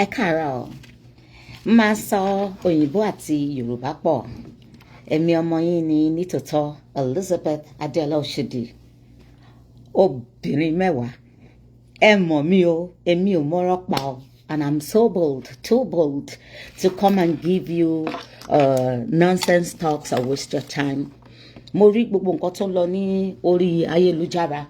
Ẹ káàárọ̀, máa sọ òyìnbó àti Yorùbá pọ̀. Èmi ọmọ yín ni nítòótọ́ Elizabeth Adéọlá Òṣòdì. Obìnrin mẹ́wàá. Ẹ mọ̀ mí o, èmi ò mọ́rọ̀ pa o. And I'm so bold, too bold to come and give you nonsense talks or waste your time. Mo rí gbogbo nǹkan tó lọ ní orí ayélujára.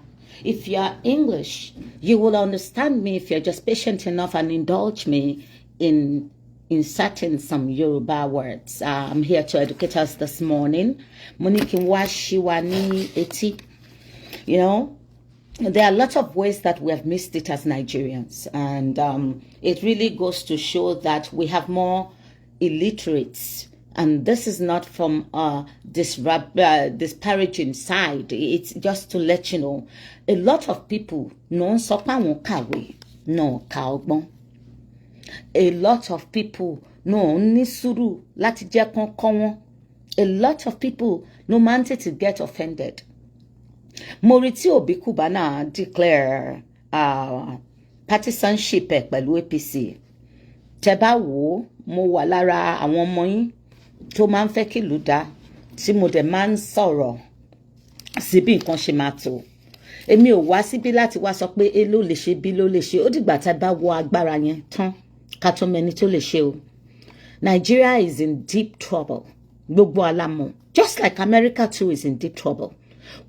If you are English, you will understand me if you're just patient enough and indulge me in inserting some Yoruba words. I'm here to educate us this morning. Monikin Washiwani Eti. You know, there are a lot of ways that we have missed it as Nigerians. And it really goes to show that we have more illiterates. And this is not from disparaging side. It's just to let you know, a lot of people no kaogbon. A lot of people no ní sùúrù láti jẹ́ kán kọ́ wọn. A lot of people no wanted to get offended. Moriti Obi Kubana declare partisanship pẹ̀lú APC. Tẹ́ bá wò, mo wà lára àwọn ọmọ yín tó máa ń fẹ́ kí ìlú dá, tí mo dẹ̀ máa ń sọ̀rọ̀ síbí nǹkan ṣe máa tó. Èmi ò wá síbí láti wá sọ pé e ló lè ṣe bí ló lè ṣe. Ó dìgbà tá bá wọ agbára yẹn tán ká tó mẹ́ni tó lè ṣe o. Nigeria is in deep trouble. Gbogbo alámọ̀. Just like America too is in deep trouble.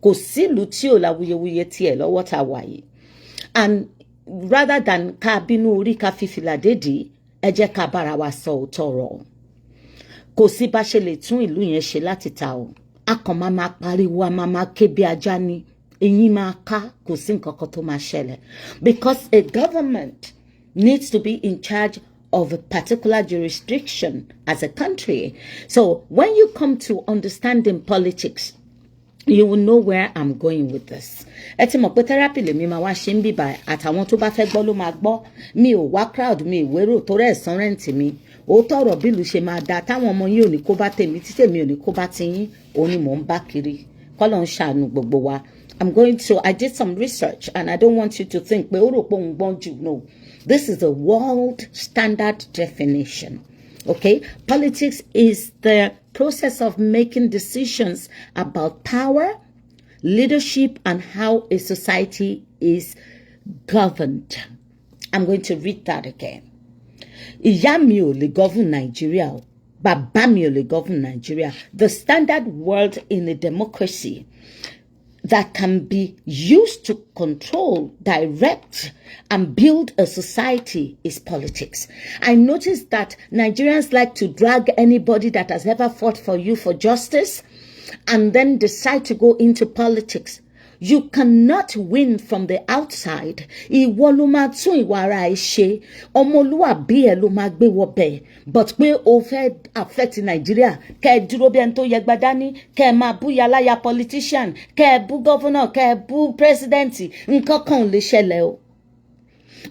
Kò sí ìlú tí ò láwuyewuye tiẹ̀ lọ́wọ́ tá wà yìí. And rather than ká bínú orí ká fi fìlà dédìí, ẹ jẹ́ ká bára wa sọ òótọ́ ọ̀rọ̀. Kò sí bá ṣe lè tún ìlú yẹn ṣe láti ta o. A kàn máa pariwo, a máa ké bí ajá ni. Eyín máa ká, kò sí nǹkan kan tó máa ṣẹlẹ̀. Because a government needs to be in charge of a particular jurisdiction as a country. So when you come to understanding politics, you will know where I'm going with this. Ẹ ti mọ̀ pé therapy lèmi máa wá ṣe ń bíbà àtàwọn tó bá fẹ́ gbọ́ ló máa gbọ́. Mi ò wá crowd mi ìwérò tó rẹ̀ san rent mi. Ó tọrọ bí ìlú ṣe máa da táwọn ọmọ yín ò ní kó bá tèmi tí tèmi ò ní kó bá tiyín. Òun ni mò ń bá kiri. Kọ́lọ́run ṣàánú gbogbo wa. I did some research and I don't want you to think pé ó rò pé òun gbọ́n jù. No. This is a world standard definition. Okay? Politics is the process of making decisions about power, leadership, and how a society is governed. I'm going to read that again. Ìyá mi ò lè govern Nigeria. Bàbá mi ò lè govern Nigeria. The standard word in a democracy that can be used to control, direct, and build a society is politics. I noticed that Nigerians like to drag anybody that has ever fought for you for justice and then decide to go into politics. You cannot win from the outside. Ìwọ ló máa tún ìwà ara ẹ ṣe. Ọmọlúwàbí ẹ ló máa gbé wọbẹ̀. But pé o fẹ́ affect Nigeria, kẹ́ ẹ dúró bí ẹni tó yẹgba dání, kẹ́ ẹ máa bú yaláya politician, kẹ́ ẹ bú governor, kẹ́ ẹ bú president, nǹkan kan ò lè ṣẹlẹ̀ o.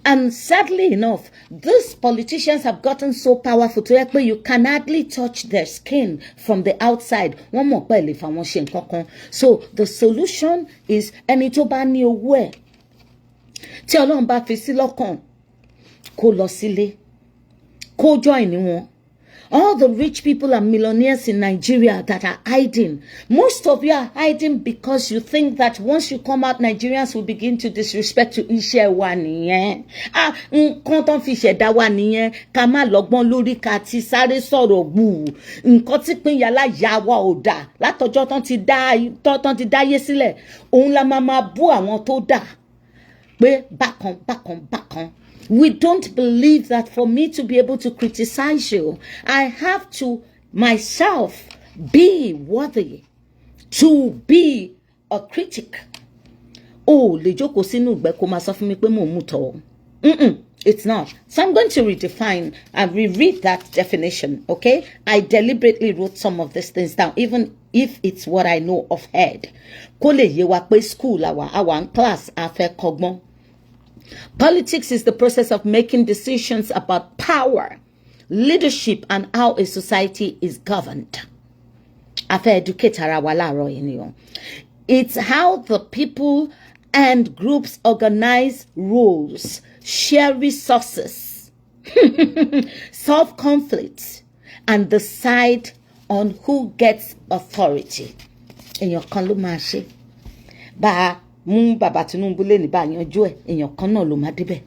And sadly enough, these politicians have gotten so powerful to where you can hardly touch their skin from the outside. One more pẹ̀lú ìfàwọn ṣe nǹkan kan. So the solution is ẹni tó bá ní owó ẹ̀. Tí Ọlọ́run bá fi sí lọ́kàn, kó lọ sílé, kó join wọn. All the rich people and millionaires in Nigeria that are hiding. Most of you are hiding because you think that once you come out, Nigerians will begin to disrespect you. Iṣẹ́ wa nìyẹn. Nǹkan tán fi ṣẹ̀dá wa nìyẹn. Ká má lọ́gbọ́n lórí ká ti sáré sọ̀rọ̀ gbù. Nǹkan tí pín yàrá yà wá ò dà. Látọjọ́ tán ti dáyé sílẹ̀. Òun la máa bú àwọn tó dà. Pé bákan. We don't believe that for me to be able to criticize you, I have to myself be worthy to be a critic. Oh, lè jókòó sínú ìgbẹ́ kó máa sọ fún mi pé mò ń mú tọ̀. It's not. So I'm going to redefine and reread that definition, okay? I deliberately wrote some of these things down, even if it's what I know of head. Kó lè yé wa pé school àwa class a fẹ́ kọ́gbọ́n. Politics is the process of making decisions about power, leadership, and how a society is governed. It's how the people and groups organize rules, share resources, solve conflicts, and decide on who gets authority. Èèyàn kan ló máa ṣe. Bá mú bàbá Tinubu lé ní bá yanjú ẹ̀, èèyàn kan náà ló máa débẹ̀.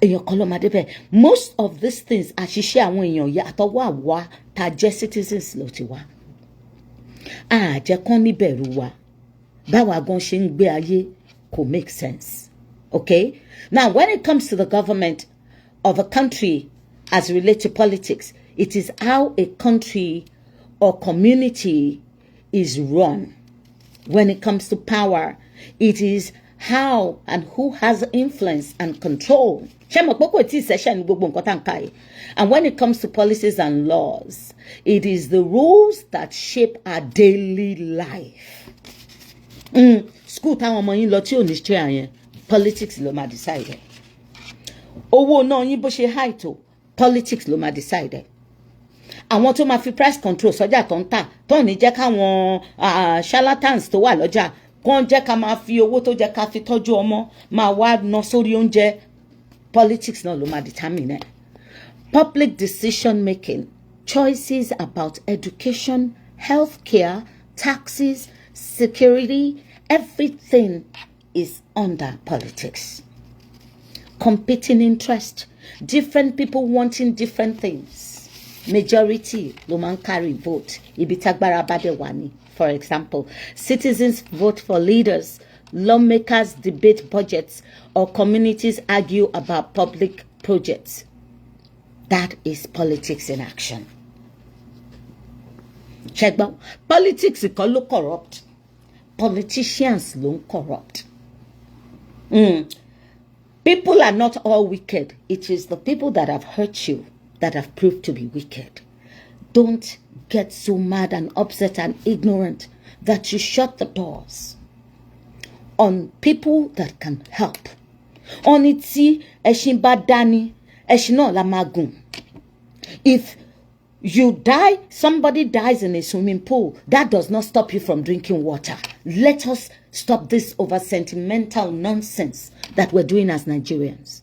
Èèyàn kan ló máa débẹ̀. Most of these things àṣìṣe àwọn èèyàn yà àtọwọ́ àwa tá jẹ́ citizens ló ti wá. Jẹ́ kán níbẹ̀rù wa. Báwa gan ṣe ń gbé ayé kò make sense. Okay? Now, when it comes to the government of a country as related to politics, it is how a country or community is run. When it comes to power, it is how and who has influence and control. And when it comes to policies and laws, it is the rules that shape our daily life. School táwọn ọmọ yín lọ tí ò ní share yẹn, politics ló máa decide. Owó náà yín bó ṣe high tó, politics ló máa decide. Àwọn tó máa fi price control sọ́jà tó ń tà, tó ní jẹ́ káwọn charlatans tó wà lọ́jà, kàn jẹ́ ká máa fi owó tó jẹ́ ká fi tọ́jú ọmọ, máa wá ná sórí oúnjẹ. Politics náà ló máa determine it. Public decision making, choices about education, healthcare, taxes, security, everything is under politics. Competing interest, different people wanting different things. Majority ló máa ń carry vote. Ibi tágbára bá dé wà ní. For example, citizens vote for leaders, lawmakers debate budgets, or communities argue about public projects. That is politics in action. Check out. Politics is called corrupt. Politicians don't corrupt. People are not all wicked. It is the people that have hurt you that have proved to be wicked. Don't get so mad and upset and ignorant that you shut the doors on people that can help. Oniti eshin badani eshino lamagun. If you die, somebody dies in a swimming pool, that does not stop you from drinking water. Let us stop this over sentimental nonsense that we're doing as Nigerians.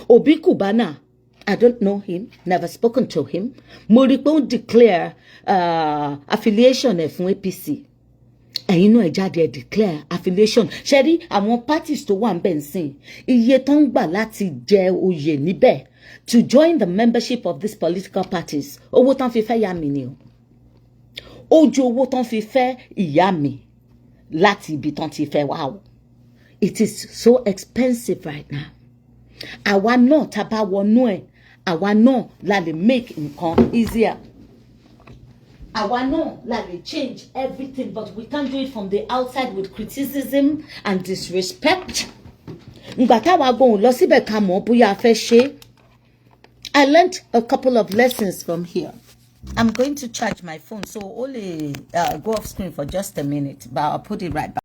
Obi Kubana, I don't know him, never spoken to him. Moripo declare affiliation fún APC. And know Ejade declare affiliation. Sherry, àwọn parties to one bensin. Iye tó ń gbà láti jẹ oyè níbẹ̀ to join the membership of these political parties. Owó tán fi fẹ́ yá mi ni o. Ojo owó tán fi fẹ́ ìyá mi láti ibi tán ti fẹ́ wá o. It is so expensive right now. Àwa náà tá bá wọnú ẹ̀, àwa náà la lè make nǹkan easier. Àwa náà la lè change everything, but we can't do it from the outside with criticism and disrespect. Ngbà táwa gbóhùn lọ síbẹ̀ ká mọ̀ bóyá a fẹ́ ṣe. I learned a couple of lessons from here. I'm going to charge my phone, so only go off screen for just a minute, but I'll put it right back.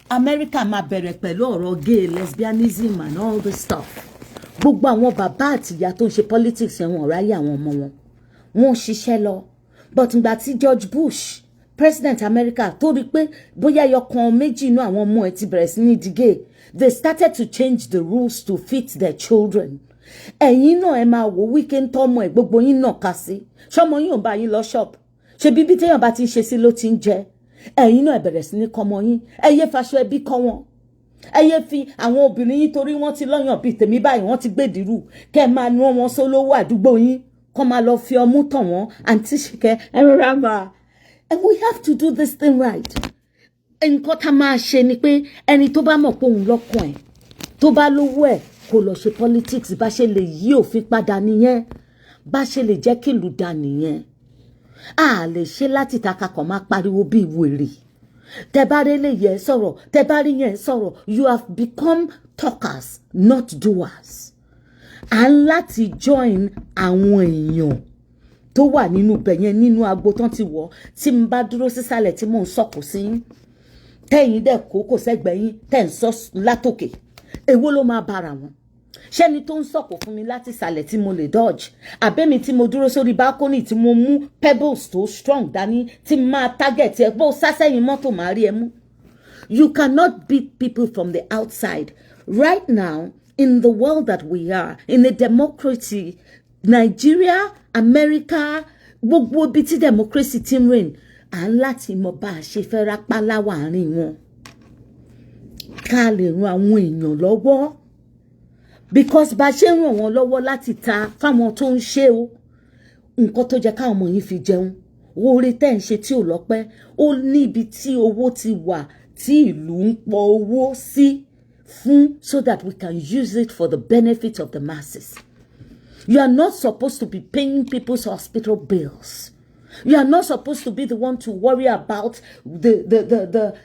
America máa bẹ̀rẹ̀ pẹ̀lú ọ̀rọ̀ gay, lesbianism and all this stuff. Gbogbo àwọn bàbá àti ìyá tó ń ṣe politics yẹn wọ́n ráyè àwọn ọmọ wọn. Wọ́n ṣiṣẹ́ lọ. But ngbà tí George Bush, President America, tó rí pé bóyá ẹyọkan méjì inú àwọn ọmọ ẹ̀ ti bẹ̀rẹ̀ sí ní di gay, they started to change the rules to fit their children. Ẹ̀yin náà ẹ máa wò weekend tọ́mọ ẹ̀ gbogbo yín náà kà sí. Ṣọmọ yín ò bá yín lọ shop. Ṣé bíbí téèyàn bá ti ń ṣe sí ló ti ń jẹ. Ẹ̀yin náà ẹ bẹ̀rẹ̀ sí ní kọ́mọ yín. Ẹ yé faṣọ ẹbí kọ́ wọn. Ẹ yé fi àwọn obìnrin yín torí wọ́n ti lọ́yàn bíi tèmi báyìí wọ́n ti gbèdìrú. Kẹ́ máa ná wọn sólówó àdúgbò yín. Kọ́ máa lọ fi ọmú tàn wọ́n. Àǹtí Ṣìkẹ́ ẹ rọra máa. And we have to do this thing right. Nǹkan tá máa ṣe ni pé ẹni tó bá mọ̀ pé òun lọ́kàn ẹ̀ tó bá lówó ẹ̀ kó lọ ṣe politics bá ṣe lè yí òfin padà nìyẹn. Bá ṣe lè jẹ́ kí ìlú dá nìyẹn. A lè ṣe láti taka kan máa pariwo bí wèrè. Tẹ́ bá rí lè yẹ sọ̀rọ̀, tẹ́ bá rí yẹn sọ̀rọ̀, you have become talkers, not doers. À ń láti join àwọn èèyàn tó wà nínú bẹ̀yẹn nínú agbo tán ti wọ̀ tí n bá dúró sísàlẹ̀ tí mò ń sọ̀kò sí yín. Tẹ́yìn dẹ̀ kò sẹ́gbẹ̀ẹ́ yín tẹ́ ń sọ látòkè. Èwo ló máa bára wọn? Ṣẹ́ni tó ń sọ̀kò fún mi láti ìsàlẹ̀ tí mo lè dodge. Àbẹ́mi tí mo dúró sórí balcony tí mo mú pebbles tó strong dání tí máa target ẹ̀ bó sásẹ́yìn mọ́tò máa rí ẹ mú. You cannot beat people from the outside. Right now, in the world that we are, in a democracy, Nigeria, America, gbogbo ibi tí democracy ti ń reign, à ń láti mọ bá a ṣe fẹ́ rápálá wàárín wọn. Ká lè ran àwọn èèyàn lọ́wọ́. Because bá ṣe ń ràn wọ́n lọ́wọ́ láti ta fáwọn tó ń ṣe o. Nǹkan tó jẹ́ káwọn ọmọ yín fi jẹun. Oore tẹ́ ń ṣe tí ò lọ́pẹ́. Ó ní ibi tí owó ti wà tí ìlú ń pọ̀ owó sí fún so that we can use it for the benefit of the masses. You are not supposed to be paying people's hospital bills. You are not supposed to be the one to worry about the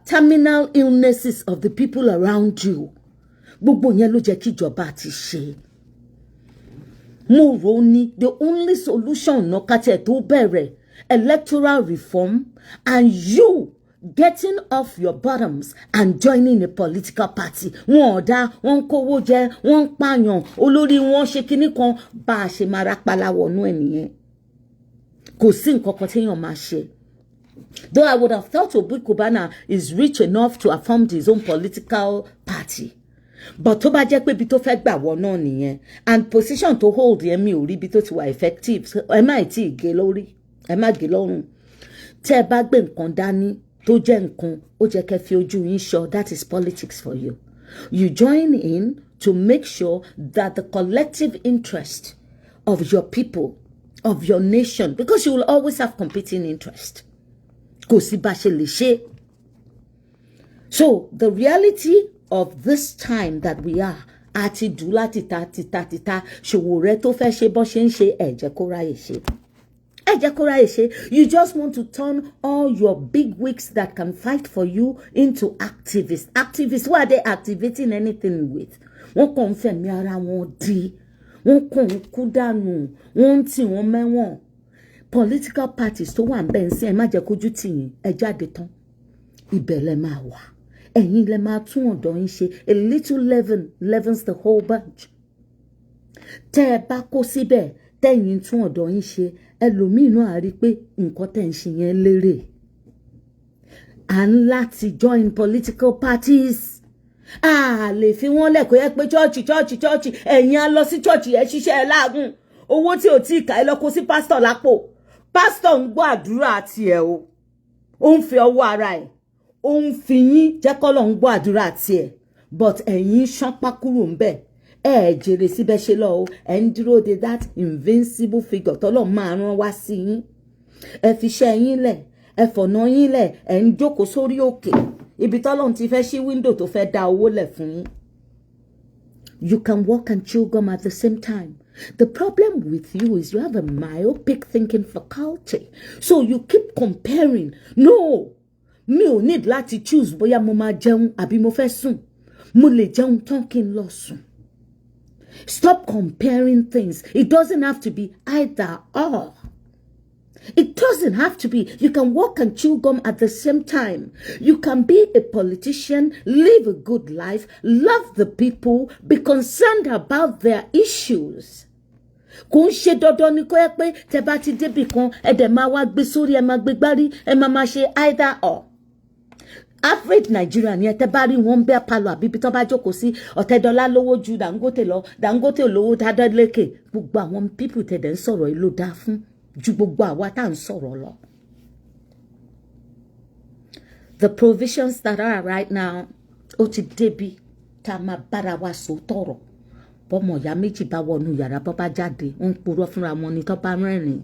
terminal illnesses of the people around you. Gbogbo yẹn ló jẹ́ kí ìjọba ti ṣe. Mo rò ní the only solution no kate tó bẹ̀rẹ̀ electoral reform and you getting off your bottoms and joining a political party. Wọ́n ọ̀dá, wọ́n kówó jẹ, wọ́n pààyàn, olórí wọn ṣe kíní kan bá a ṣe máa rápálá wọnú ẹ̀ nìyẹn. Kò sí nǹkan kan téèyàn máa ṣe. Though I would have thought Obi Kubana is rich enough to have formed his own political party. But tó bá jẹ́ pé ibi tó fẹ́ gbà wọ náà nìyẹn and position to hold yẹn mi ò rí ibi tó ti wà effective. Ẹ má tí ì gé lórí, ẹ má gé lọ́rùn. Tẹ́ ẹ bá gbé nǹkan dání tó jẹ́ nǹkan ó jẹ́ kẹ́ fi ojú yín ṣọ́. That is politics for you. You join in to make sure that the collective interest of your people, of your nation, because you will always have competing interest. Kò sí bá ṣe lè ṣe. So the reality of this time that we are, àti dù láti ta ṣòwò rẹ tó fẹ́ ṣe bọ́ ṣe ń ṣe ẹ jẹ́ kó ráyè ṣe. You just want to turn all your big wigs that can fight for you into activists. Activists, what are they activating anything with? Wọ́n kàn ń fẹ̀mí ara wọn di. Wọ́n kàn ń kú dànù. Wọ́n ń tì wọ́n mẹ́wọ̀n. Political parties tó wà ń bẹ̀ ń sìn ẹ má jẹ́ kójú tì yín. Ẹ jáde tán. Ibẹ̀ lẹ máa wà. Ẹ̀yin lẹ máa tún ọ̀dọ̀ yín ṣe. A little leaven leavens the whole bunch. Tẹ́ ẹ bá kó síbẹ̀ tẹ́yin tún ọ̀dọ̀ yín ṣe ẹlòmíì náà á rí pé nǹkan tẹ́ ń ṣe yẹn lérè. À ń láti join political parties. A lè fi wọ́n lẹ̀ kó yẹ pé chọ́ọ̀chì ẹ̀yin á lọ sí chọ́ọ̀chì ẹ̀ ṣiṣẹ́ ẹ̀ láàgùn. Owó tí ò tí ì kà ẹ lọ kó sí pásítọ̀ lápò. Pásítọ̀ ń gbọ́ àdúrà tiẹ̀ o. Ó ń fi ọwọ́ ara ẹ̀. Ó ń fi yín jẹ́ kọ́lọ̀ ń gbọ́ àdúrà tiẹ̀. But ẹ̀yin ṣánpá kúrò ń bẹ̀. Jèrè síbẹ̀ ṣe lọ o. Ẹ ń dúró de that invincible figure tọ́lọ̀ máa rán wá sí yín. Ẹ fi iṣẹ́ yín lẹ̀. Ẹ fọ̀nà yín lẹ̀. Ẹ ń jókòó sórí òkè. Ibi tọ́lọ̀ ti fẹ́ ṣí window tó fẹ́ dá owó lẹ̀ fún yín. You can walk and chew gum at the same time. The problem with you is you have a myopic thinking faculty. So you keep comparing. No. Mi ò need láti choose bóyá mo máa jẹun àbí mo fẹ́ sùn. Mo lè jẹun tán kí n lọ sùn. Stop comparing things. It doesn't have to be either or. It doesn't have to be. You can walk and chew gum at the same time. You can be a politician, live a good life, love the people, be concerned about their issues. Kò ń ṣe dandan ni kó yẹ pé tẹ́ bá ti débì kan ẹ dẹ̀ máa wá gbé sórí ẹ máa gbé gbárí ẹ máa ṣe either or. Average Nigeria ni ẹ tẹ́ bá rí wọn bẹ́ẹ̀ palọ̀ àbí bí tọ́ bá jókòó sí Ọ̀tẹ́dọ́lá lówó ju Dangote lọ Dangote olówó dáadáa lékè gbogbo àwọn people tẹ̀dẹ̀ ń sọ̀rọ̀ yìí ló dáa fún ju gbogbo àwa tá à ń sọ̀rọ̀ lọ. The provisions that are right now ó ti débi tá a máa bára wa sòótọ́ ọ̀rọ̀. Bọ́mọ ìyá méjì bá wọnú yàrá bọ́ bá jáde ń purọ́ fúnra wọn ni tó bá rẹ́rìn.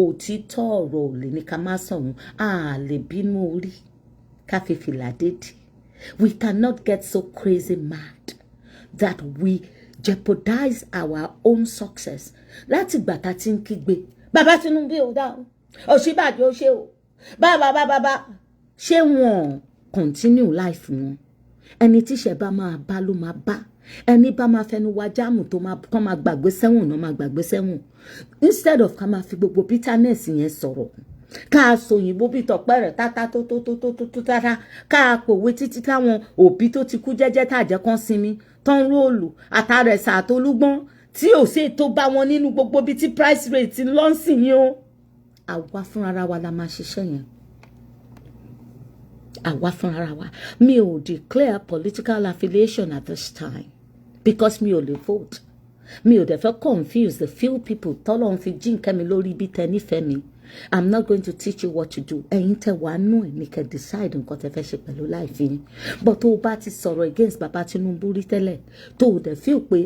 Òtítọ́ ọ̀rọ̀ ò lè ní ká má sọ̀rọ̀ a lè bínú orí ká fi fìlà dédì. We cannot get so crazy mad that we jeopardize our own success. Láti ìgbà tá ti ń kígbe bàbá Tinubu ò dá o Ọ̀ṣínbàjò ṣe o bàbá ṣé wọn continue life wọn. Ẹni tíṣẹ́ bá máa bá ló máa bá. Ẹni bá máa fẹnu wa jáàmù tó máa gbàgbé sẹ́wọ̀n náà máa gbàgbé sẹ́wọ̀n. Instead of ká máa fi gbogbo bitterness yẹn sọ̀rọ̀ ká sọ òyìnbó bí tọpẹ́ rẹ̀ tátá tó tátá ká pòwe títí táwọn òbí tó ti kú jẹ́jẹ́ tàjẹ́ kan sinmi tán róòlù àtàrẹ̀sà àtolúgbọ́n tí ò sí tó bá wọn nínú gbogbo bí tí price rate lọ́nsìn yín o. Àwa fúnra wa la máa ṣiṣẹ́ yẹn. àwa fúnra wa mi ò declare political affiliation at this time because mi ò lè vote mi ò dẹ̀ fẹ́ confuse the few people tọ́lọ́run fi jíǹkẹ́ mi lórí bí tẹ nífẹ̀ẹ́ mi. I'm not going to teach you what to do. Ẹ̀yin tẹ́ wàá nù ẹ̀ ní kẹ́ decide nǹkan tẹ́ fẹ́ ṣe pẹ̀lú life yín. But tó o bá ti sọ̀rọ̀ against bàbá Tinubu rí tẹ́lẹ̀ tó o dẹ̀ feel pé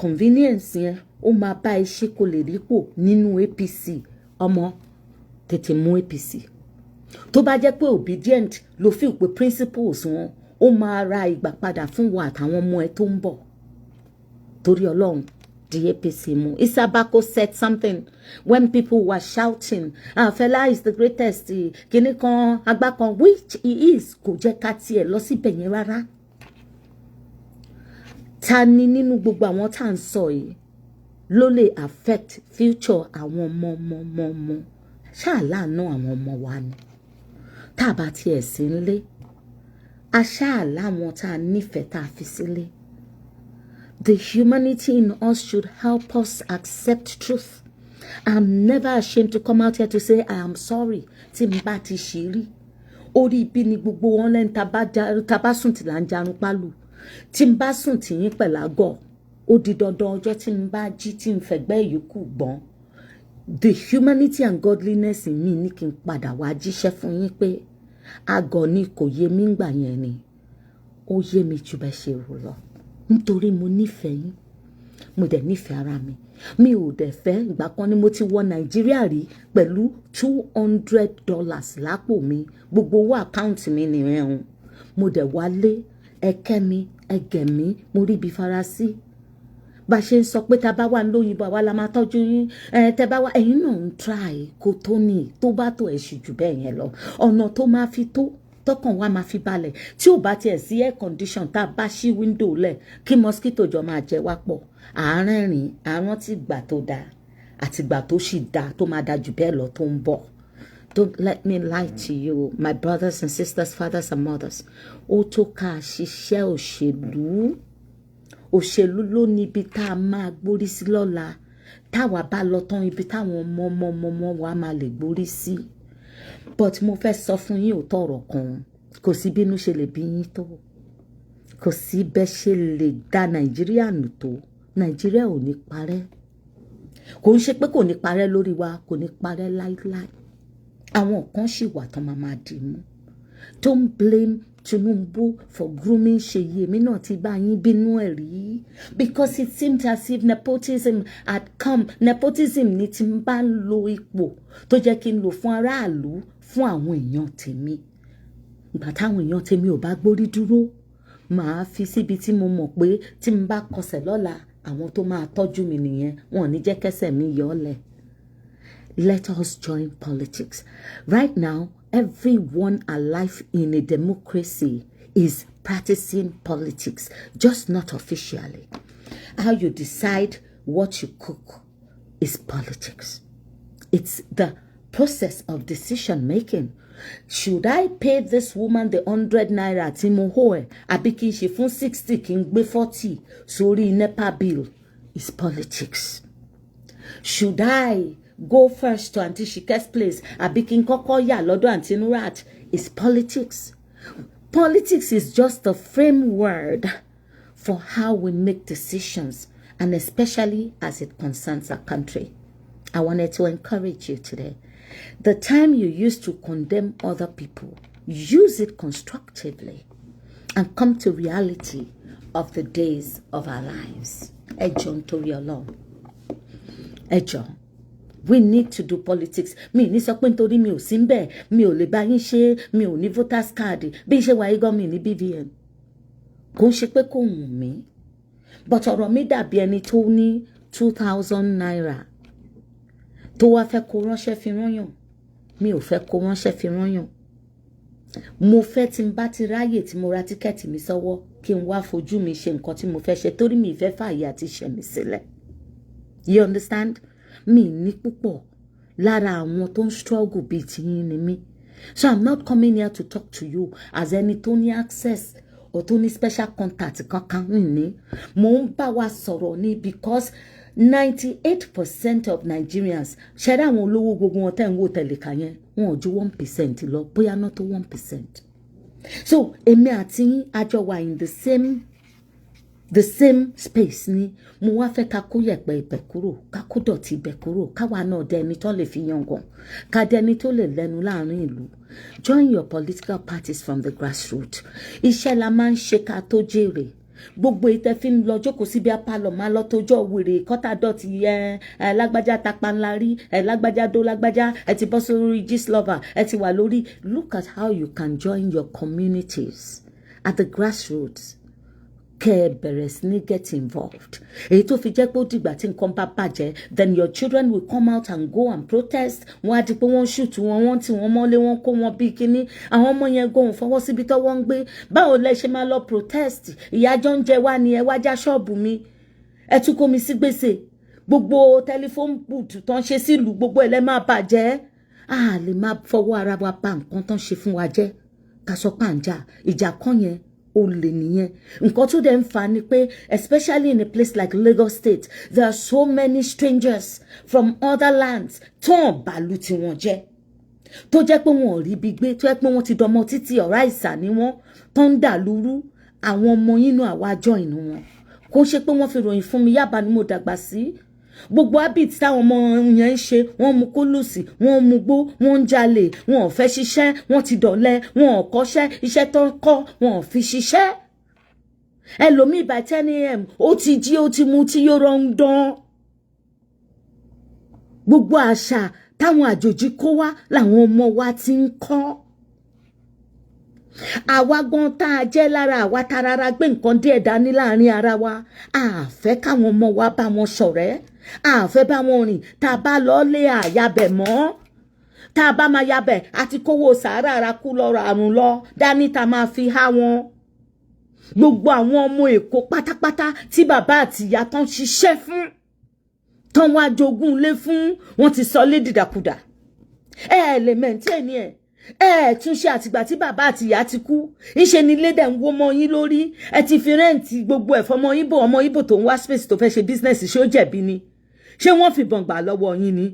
convenience yẹn ó máa bá ẹ ṣe kó lè rípò nínú APC ọmọ tètè mú APC. Tó bá jẹ́ pé obedient ló feel pé principles wọn ó máa ra ìgbà padà fún wa àtàwọn ọmọ ẹ tó ń bọ̀. Torí Ọlọ́run the APC mu. Isabako said something when people were shouting, Fela is the greatest, kini kan, agba kan, which he is, kò jẹ́ ká tiẹ̀ lọ síbẹ̀ yẹn rárá. Ta ni nínú gbogbo àwọn tá à ń sọ yìí ló lè affect future àwọn ọmọ. Ṣáà láàánú àwọn ọmọ wa ni. Tá a bá tiẹ̀ sí nílé, a ṣáà láwọn tá a nífẹ̀ẹ́ tá a fi sílé. The humanity in us should help us accept truth. I'm never ashamed to come out here to say I am sorry. Tí n bá ti ṣe rí. Orí ibi ni gbogbo wọn lẹ́nu tá bá sùn tí là ń jarun pálù. Tí n bá sùn tí yín pẹ̀lágọ̀. Ó di dandan ọjọ́ tí n bá jí tí n fẹ̀gbẹ́ ìyókù gbọ́n. The humanity and godliness in me ní kí n padà wá jíṣẹ́ fún yín pé àgọ̀ ni kò yé mi ńgbà yẹn ni. Ó yé mi jù bẹ́ẹ̀ ṣe rò lọ. Nítorí mo nífẹ̀ẹ́ yín mo dẹ̀ nífẹ̀ẹ́ ara mi mi ò dẹ̀ fẹ́ ìgbà kan ni mo ti wọ Nàìjíríà rí pẹ̀lú $200 lápò mi gbogbo owó àkáǹtì mi nìyẹn o mo dẹ̀ wálé ẹ̀kẹ́ mi ẹ̀gẹ̀ mi mo rí ibi farasí bá ṣe ń sọ pé tá bá wà lóyìnbó àwa la máa tọ́jú yín tẹ́ bá wà ẹ̀yin náà ń try kó tó ní tó bá tó ẹ̀ṣù jù bẹ́ẹ̀ yẹn lọ ọ̀nà tó máa fi tó tọkàn wa máa fi balẹ̀ tí ò bá tiẹ̀ sí air condition tá a bá ṣí window lẹ̀ kí mosquito jọ máa jẹ wá pọ̀ àárín àrùn tí gbà tó dáa àti gbà tó sì dáa tó máa dáa jù bẹ́ẹ̀ lọ tó ń bọ̀. Don't let me lie to you, my brothers and sisters, fathers and mothers. Ó tó ká ṣiṣẹ́ òṣèlú ló níbi tá a máa gbórí sí lọ́la táwa bá lọ tán ibi táwọn ọmọ wa máa lè gbórí sí. But mo fẹ́ sọ fún yín òótọ́ ọ̀rọ̀ kan kò sí bínú ṣe lè bí yín tó kò sí bẹ́ ṣe lè dá Nàìjíríà nù tó Nàìjíríà ò ní parẹ́ kò ń ṣe pé kò ní parẹ́ lórí wa kò ní parẹ́ láíláí àwọn kan ṣì wà tán máa dì mú. Don't blame Tinubu for grooming Ṣèyí èmi náà ti bá yín bínú ẹ̀ rí because it seemed as if nepotism had come nepotism ni tí n bá ń lo ipò tó jẹ́ kí n lò fún aráàlú fún àwọn èèyàn tèmi ìgbà táwọn èèyàn tèmi ò bá gbórí dúró màá fi síbi tí mo mọ̀ pé tí n bá kọsẹ̀ lọ́la àwọn tó máa tọ́jú mi nìyẹn wọn ò ní jẹ́ kẹ́sẹ̀ mi yọ ọ́ lẹ̀. Let us join politics. Right now, everyone alive in a democracy is practicing politics, just not officially. How you decide what you cook is politics. It's the process of decision making. Should I pay this woman the 100 naira tí mo hó ẹ̀ àbí kí n ṣe fún 60 kí n gbé 40 sórí NEPA bill is politics. Should I go first to Aunty Shike's place àbí kí n kọ́kọ́ yà lọ́dọ̀ Aunty Nurat is politics. Politics is just a framework for how we make decisions and especially as it concerns our country. I wanted to encourage you today. The time you used to condemn other people, use it constructively and come to reality of the days of our lives. Ẹ jọ̀ọ́ nítorí Ọlọ́run. Ẹ jọ̀ọ́. We need to do politics. Mi ní sọ pé nítorí mi ò sí ńbẹ̀, mi ò lè bá yín ṣe, mi ò ní voters card, bí ṣe wà igọ́ mi ní BVN. Kò ń ṣe pé kò wù mí. But ọ̀rọ̀ mi dàbí ẹni tó ní 2,000 naira. Tó wá fẹ́ kó ránṣẹ́ fi rányàn. Mi ò fẹ́ kó ránṣẹ́ fi rányàn. Mo fẹ́ tí n bá ti ráyè tí mo ra tíkẹ́ẹ̀tì mi sọ́wọ́ kí n wá fojú mi ṣe nǹkan tí mo fẹ́ ṣe torí mi fẹ́ fààyè àti ṣẹ̀ mi sílẹ̀. You understand? Mi ní púpọ̀ lára àwọn tó ń struggle bíi tiyín ni mí. So I'm not coming here to talk to you as ẹni tó ní access or tó ní special contact kankan ní. Mo ń bá wa sọ̀rọ̀ ní because 98% of Nigerians ṣẹ́dá àwọn olówó gbogbo wọn tẹ́ ń wò tẹ̀lé ka yẹn wọn ò ju 1% lọ bóyá not to 1%. So èmi àti yín àjọ wà in the same space ni mo wá fẹ́ ká kó yẹ̀pẹ̀ ibẹ̀ kúrò, ká kó dọ̀tí ibẹ̀ kúrò, káwa náà dẹni tó lè fi yangàn, ká dẹni tó lè lẹ́nu láàrin ìlú. Join your political parties from the grassroots. Iṣẹ́ la máa ń ṣe ká tó jèrè. Gbogbo ìtẹ́ fi ń lọ jókòó síbi apálọ̀ máa lọ tójọ́ wèrè kọ́tà dọ̀tí lágbájá tapa ńlá rí lágbájá dó lágbájá ẹ ti bọ́ sórí Gistlover ẹ ti wà lórí. Look at how you can join your communities at the grassroots. Kẹ́ ẹ bẹ̀rẹ̀ sí ní get involved. Èyí tó fi jẹ́ pé ó dìgbà tí nǹkan bá bàjẹ́, then your children will come out and go and protest. Wọ́n á di pé wọ́n shoot wọn, wọ́n tì wọ́n mọ́lé, wọ́n kó wọn bí kíní. Àwọn ọmọ yẹn go fọwọ́ síbi tó wọ́n ń gbé. Báwo lẹ ṣe máa lọ protest? Ìyájọ́ ń jẹ wá ni ẹ wá já ṣọ́ọ̀bù mi. Ẹ tún kó mi sí gbèsè. Gbogbo telephone booth tó ń ṣe sílùú gbogbo ẹ̀ lẹ́ máa bàjẹ́. A lè máa fọwọ́ ara wa pa nǹkan tó ń ṣe fún wa jẹ́. Ká sọ pàǹjà, ìjà kan yẹn ó lè nìyẹn. Nǹkan tó dẹ̀ ń fa ni pé especially in a place like Lagos State, there are so many strangers from other lands tó ń bàlú tí wọ́n jẹ́. Tó jẹ́ pé wọn ò rí ibi gbé, tó jẹ́ pé wọ́n ti dọmọ títí ọ̀rá ìsà ni wọ́n tó ń dà lúrú. Àwọn ọmọ yínú àwa join wọn. Kò ń ṣe pé wọ́n fi ròyìn fún mi, Yábà ni mo dàgbà sí. Gbogbo habit táwọn ọmọ yẹn ń ṣe, wọ́n mu kólùsì, wọ́n mu gbó, wọ́n ń jalè, wọn ò fẹ́ ṣiṣẹ́, wọ́n ti dọ̀lẹ, wọn ò kọ́ṣẹ́, iṣẹ́ tó ń kọ́, wọn ò fi ṣiṣẹ́. Ẹlòmíì by 10 AM ó ti jí, ó ti mu tí yóò rọ̀ ń dán. Gbogbo àṣà táwọn àjòjì kó wá làwọn ọmọ wa ti ń kọ́. Àwa gan tá a jẹ́ lára àwa tarara gbé nǹkan díẹ̀ dání láàrin ara wa. A fẹ́ káwọn ọmọ wa bá wọn ṣọ̀rẹ́. A fẹ́ bá wọn rìn. Tá a bá lọ lé àyàbẹ̀ mọ́. Tá a bá máa yabẹ̀ àti kówó sàárà ara kú lọ́rọ̀ àrùn lọ dání tá a máa fi há wọn. Gbogbo àwọn ọmọ Èkó pátápátá tí bàbá àti ìyá tán ṣiṣẹ́ fún, tán wá jogún ilé fún, wọ́n ti sọ lé dìdàkudà. Ẹ lè maintain ẹ̀. Tún ṣe àtìgbà tí bàbá àti ìyá ti kú. Ìṣe ni ilé dẹ̀ ń wó mọ́ yín lórí. Ẹ ti fi rẹ́ǹtì gbogbo ẹ̀ fọmọ Ìbò, ọmọ Ìbò tó ń wá space tó fẹ́ ṣe business ṣé ó jẹ̀bi ni? Ṣé wọ́n fi bọ̀n gbà lọ́wọ́ yín ni?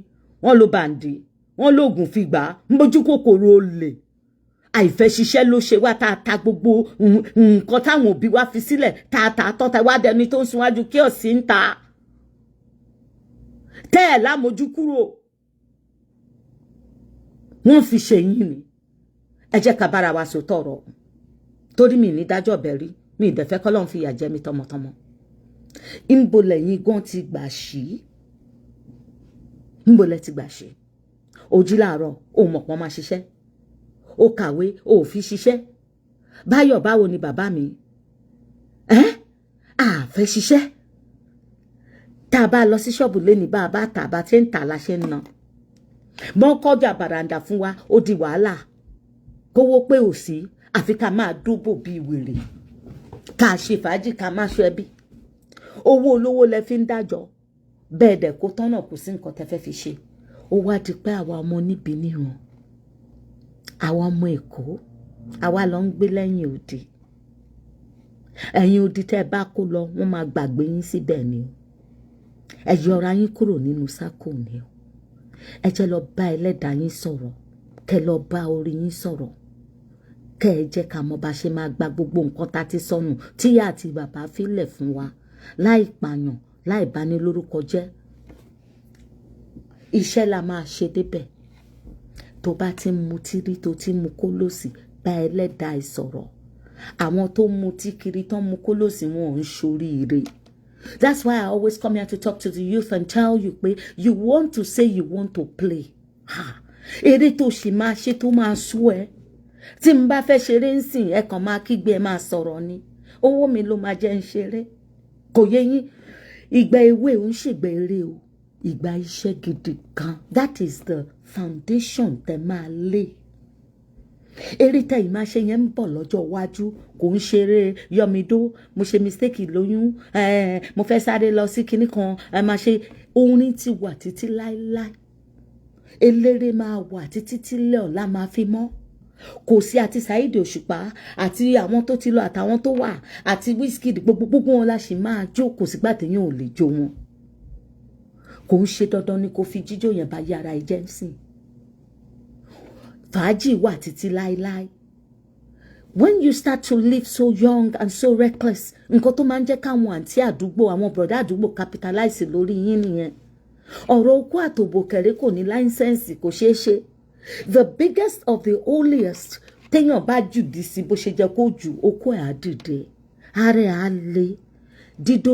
Wọ́n lo bàǹdì, wọ́n lóògùn fi gbà, ń bójú kòkòrò olè. Àìfẹ́ ṣiṣẹ́ ló ṣe wá tá a ta gbogbo nǹkan táwọn òbí wa fi sílẹ̀ tá a ta tọ́ta wá dẹni tó ń sunwájú kí ọ̀sìn ń ta. Tẹ́ ẹ̀ lámojú kúrò. Wọ́n fi ṣe yín ni. Ẹ jẹ́ ká bára wa sọ tọ̀rọ̀. Torí mi ní dájọ́ bẹ̀rí, mi ìdẹ̀fẹ́ kọ́lọ́run fi ìyà jẹ mi tọmọtọmọ. Ńbo lẹ́yìn gan ti gbà ṣí. Ńbo lẹ ti gbà ṣí. Ó jí láàárọ̀, ó mọ̀ pọ́n máa ṣiṣẹ́. Ó kàwé, ó fi ṣiṣẹ́. Báyọ̀ báwo ni bàbá mi? A fẹ́ ṣiṣẹ́. Tá a bá lọ sí ṣọ́ọ̀bù lẹ́ni bá a bá tà bá tí ń tà la ṣe ń ná. Mọ́ kọjá bàràǹdà fún wa, ó di wàhálà. Kówó pé ò sí, àfi ká máa dóbò bí wèrè. Ká ṣe fàájì ká má ṣe ẹbí. Owó olówó lẹ fi ń dájọ́. Bẹ́ẹ̀ dẹ̀ kó tọ́nà kò sí nǹkan tẹ́ fẹ́ fi ṣe. Ó wá di pé àwa ọmọ níbi níran. Àwa ọmọ Èkó, àwa lọ ń gbé lẹ́yìn odi. Ẹ̀yin odi tẹ́ bá kó lọ, wọ́n máa gbàgbé yín síbẹ̀ ni o. Ẹ yọra yín kúrò nínú sákò ni o. Ẹ jẹ́ lọ bá ẹlẹ́dàá yín sọ̀rọ̀. Kẹ́ lọ bá orí yín sọ̀rọ̀. Kẹ́ ẹ jẹ́ ká mọ̀ bá ṣe máa gba gbogbo nǹkan tá ti sọnù tí ìyá àti bàbá fi lẹ̀ fún wa. Láì pààyàn, láì bani lórúkọ jẹ́. Iṣẹ́ la máa ṣe débẹ̀. Tó bá ti mu tírí tó ti mu kólòsì, bá ẹlẹ́dàá ẹ sọ̀rọ̀. Àwọn tó mu tí kiri tán mu kólòsì wọn ò ń ṣoríire. That's why I always come here to talk to the youth and tell you pé you want to say you want to play. Eré tó ṣì máa ṣe tó máa sú ẹ. Tí n bá fẹ́ ṣeré ń sìn ẹ kàn máa kígbe ẹ máa sọ̀rọ̀ ni. Owó mi ló máa jẹ́ ń ṣeré. Kò yé yín. Ìgbà èwe ò ń ṣègbà eré o. Ìgbà iṣẹ́ gidi kan. That is the foundation tẹ máa lé. Eré tẹ ìmáa ṣe yẹn ń bọ̀ lọ́jọ́ iwájú. Kò ń ṣeré yọmidó. Mo ṣe mistake lóyún. Mo fẹ́ sáré lọ sí kinní kan. Máa ṣe orin ti wà títí láíláí. Eléré máa wà títí tílẹ̀ ọ̀la máa fi mọ́. Kò sí àti Saheed Òṣùpá àti àwọn tó ti lọ àtàwọn tó wà àti Wizkid gbogbo wọn la ṣì máa jó. Kò sígbà téèyàn ò lè jó wọn. Kò ń ṣe dandan ni kò fi jíjó yẹn bá yára ẹ jẹ́ ń sìn. Fàájì wà títí láíláí. When you start to live so young and so reckless, nǹkan tó máa ń jẹ́ káwọn àǹtí àdúgbò, àwọn bọ̀dá àdúgbò capitalize lórí yín nìyẹn. Ọ̀rọ̀ okú àtòbò kẹ̀rẹ́ kò ní láísẹ́ǹsì, kò ṣeé ṣe. The biggest of the holiest, téèyàn bá jùdí sí bó ṣe jẹ́ kó jù, okú ẹ̀ á dìde, ààrẹ á le. Dídó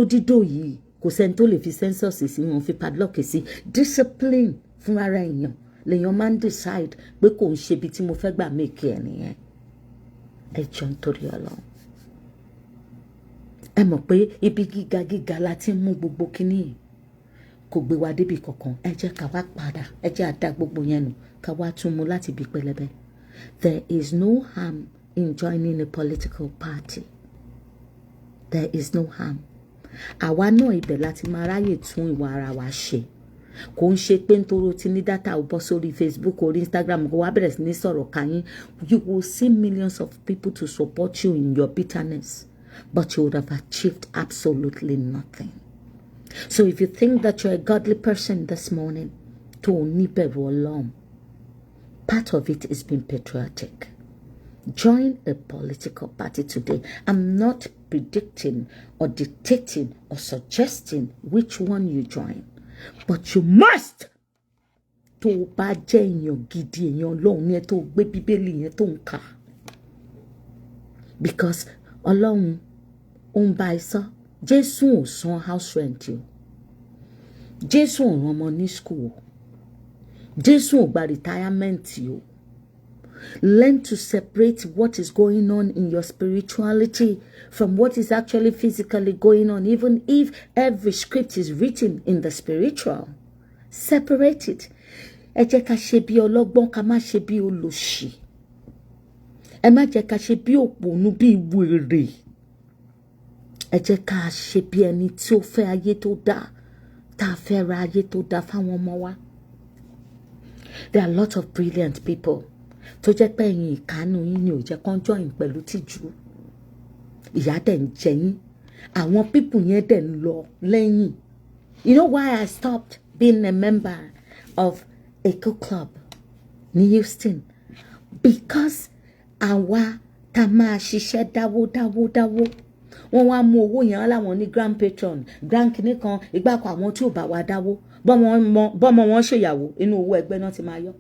yìí kò sẹ́ni tó lè fi census sí, wọn fi padlock sí. Discipline fúnra èèyàn lèèyàn máa ń decide pé kò ń ṣe ibi tí mo fẹ́ gbà make ẹ̀ nìyẹn. Ẹ jọ̀ọ́ nítorí Ọlọ́run. Ẹ mọ̀ pé ibi gíga la ti ń mú gbogbo kíní yìí, kò gbé wa débi kankan. Ẹ jẹ́ ká wá padà, ẹ jẹ́ àdá gbogbo yẹn nù, ká wá tún mú láti bí pẹlẹbẹ. There is no harm in joining a political party. There is no harm. Àwa náà ibẹ̀ láti máa ráyè tún ìwà ara wa ṣe. Kò ń ṣe pé nítorí tí ní data ò bọ́ sórí Facebook or Instagram kó wá bẹ̀rẹ̀ sí ní sọ̀rọ̀ káyín. You will see millions of people to support you in your bitterness, but you would have achieved absolutely nothing. So if you think that you're a godly person this morning, tó ní bẹ̀rù Ọlọ́run, part of it is being patriotic. Join a political party today. I'm not predicting or dictating or suggesting which one you join, but you must. Tó bá jẹ́ èèyàn gidi, èèyàn Ọlọ́run yẹn tó gbé Bíbélì yẹn tó ń kà. Because Ọlọ́run ó ń bá ẹ sọ, Jésù ò san house rent o. Jésù ò rán ọmọ ní school o. Jésù ò gba retirement o. Learn to separate what is going on in your spirituality from what is actually physically going on, even if every script is written in the spiritual. Separate it. Ẹ jẹ́ ká ṣe bí ọlọ́gbọ́n, ká má ṣe bí olòṣì. Ẹ má jẹ́ ká ṣe bí òpònú, bí wèrè. Ẹ jẹ́ ká ṣe bí ẹni tí ó fẹ́ ayé tó dáa, tá a fẹ́ ra ayé tó dáa fáwọn ọmọ wa. There are a lot of brilliant people tó jẹ́ pé ẹ̀yin ìkánú yín ni ò jẹ́ kán join pẹ̀lú tìjú. Ìyà dẹ̀ ń jẹ yín. Àwọn people yẹn dẹ̀ ń lọ lẹ́yìn. You know why I stopped being a member of a cook club ní Houston? Because àwa tá máa ṣiṣẹ́ dáwó. Wọ́n wá mú owó yẹn láwọn ní grand patron, grand kìíní kan, ìgbà kan àwọn tí ò bá wa dáwó. Bọ́mọ wọn ṣèyàwó, inú owó ẹgbẹ́ náà ti máa yọ.